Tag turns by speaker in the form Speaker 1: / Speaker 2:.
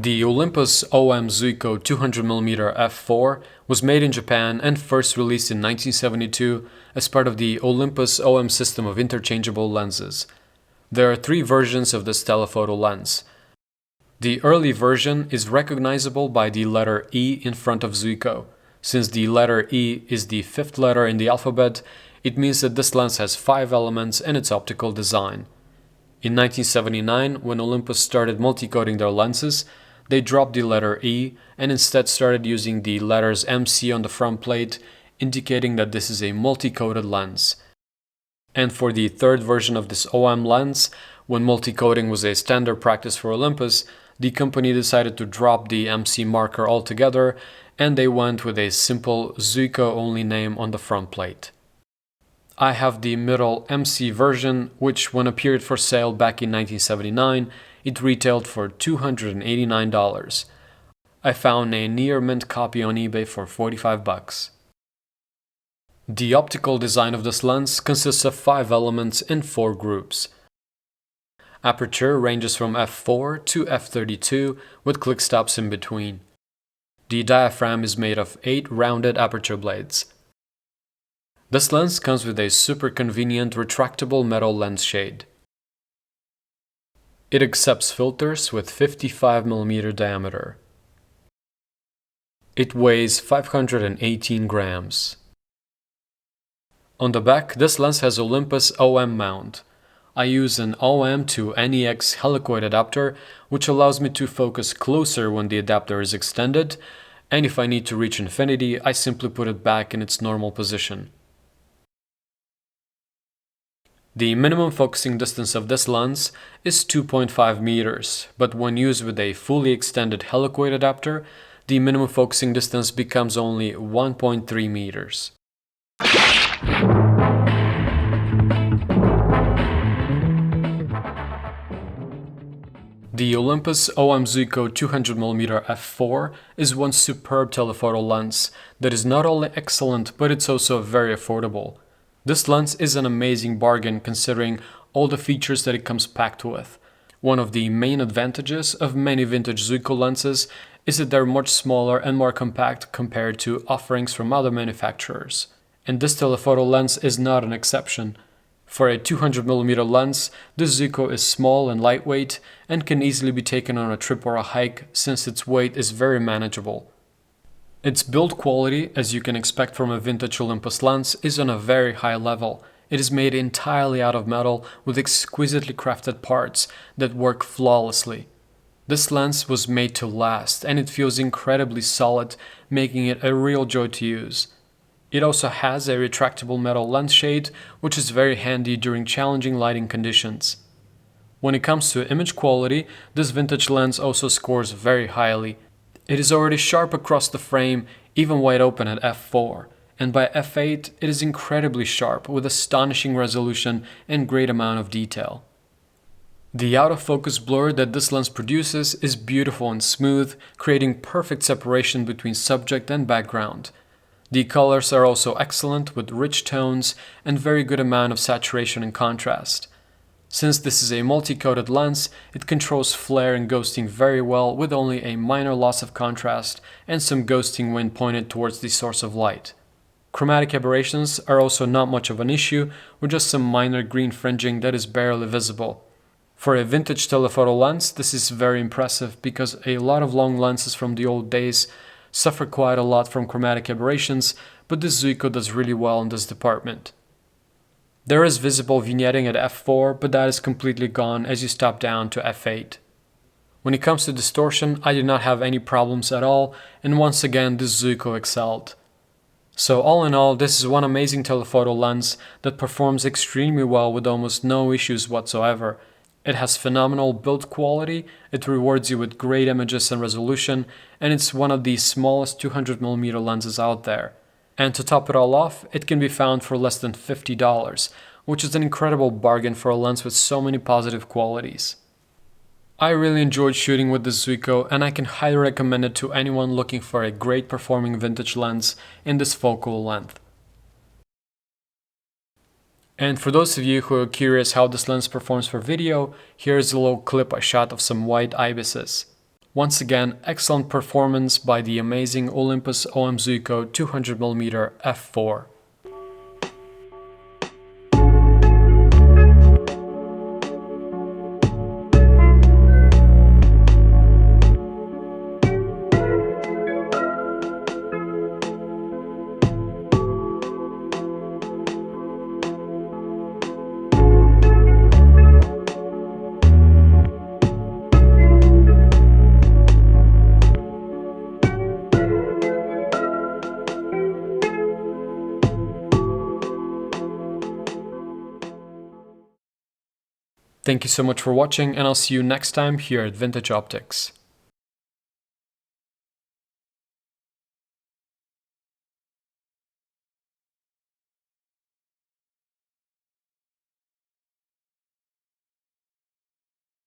Speaker 1: The Olympus OM Zuiko 200mm f4 was made in Japan and first released in 1972 as part of the Olympus OM system of interchangeable lenses. There are three versions of this telephoto lens. The early version is recognizable by the letter E in front of Zuiko. Since the letter E is the fifth letter in the alphabet, it means that this lens has 5 elements in its optical design. In 1979, when Olympus started multi-coating their lenses, they dropped the letter E and instead started using the letters MC on the front plate, indicating that this is a multi-coated lens. And for the third version of this OM lens, when multi-coating was a standard practice for Olympus, the company decided to drop the MC marker altogether, and they went with a simple Zuiko-only name on the front plate. I have the middle MC version, which when appeared for sale back in 1979, it retailed for $289. I found a near mint copy on eBay for $45. The optical design of this lens consists of 5 elements in 4 groups. Aperture ranges from f4 to f32 with click stops in between. The diaphragm is made of 8 rounded aperture blades. This lens comes with a super convenient retractable metal lens shade. It accepts filters with 55mm diameter. It weighs 518 grams. On the back, this lens has Olympus OM mount. I use an OM to NEX helicoid adapter, which allows me to focus closer when the adapter is extended, and if I need to reach infinity, I simply put it back in its normal position. The minimum focusing distance of this lens is 2.5 meters, but when used with a fully extended helicoid adapter, the minimum focusing distance becomes only 1.3 meters. The Olympus OM Zuiko 200mm f4 is one superb telephoto lens that is not only excellent, but it's also very affordable. This lens is an amazing bargain considering all the features that it comes packed with. One of the main advantages of many vintage Zuiko lenses is that they're much smaller and more compact compared to offerings from other manufacturers. And this telephoto lens is not an exception. For a 200mm lens, this Zuiko is small and lightweight and can easily be taken on a trip or a hike since its weight is very manageable. Its build quality, as you can expect from a vintage Olympus lens, is on a very high level. It is made entirely out of metal with exquisitely crafted parts that work flawlessly. This lens was made to last and it feels incredibly solid, making it a real joy to use. It also has a retractable metal lens shade, which is very handy during challenging lighting conditions. When it comes to image quality, this vintage lens also scores very highly. It is already sharp across the frame, even wide open at f4, and by f8 it is incredibly sharp with astonishing resolution and great amount of detail. The out-of-focus blur that this lens produces is beautiful and smooth, creating perfect separation between subject and background. The colors are also excellent with rich tones and very good amount of saturation and contrast. Since this is a multi-coated lens, it controls flare and ghosting very well with only a minor loss of contrast and some ghosting when pointed towards the source of light. Chromatic aberrations are also not much of an issue, with just some minor green fringing that is barely visible. For a vintage telephoto lens, this is very impressive because a lot of long lenses from the old days suffer quite a lot from chromatic aberrations, but this Zuiko does really well in this department. There is visible vignetting at f4, but that is completely gone as you stop down to f8. When it comes to distortion, I did not have any problems at all, and once again this Zuiko excelled. So all in all, this is one amazing telephoto lens that performs extremely well with almost no issues whatsoever. It has phenomenal build quality, it rewards you with great images and resolution, and it's one of the smallest 200mm lenses out there. And to top it all off, it can be found for less than $50, which is an incredible bargain for a lens with so many positive qualities. I really enjoyed shooting with this Zuiko, and I can highly recommend it to anyone looking for a great performing vintage lens in this focal length. And for those of you who are curious how this lens performs for video, here's a little clip I shot of some white Ibises. Once again, excellent performance by the amazing Olympus OM Zuiko 200mm f4. Thank you so much for watching, and I'll see you next time here at Vintage Optics.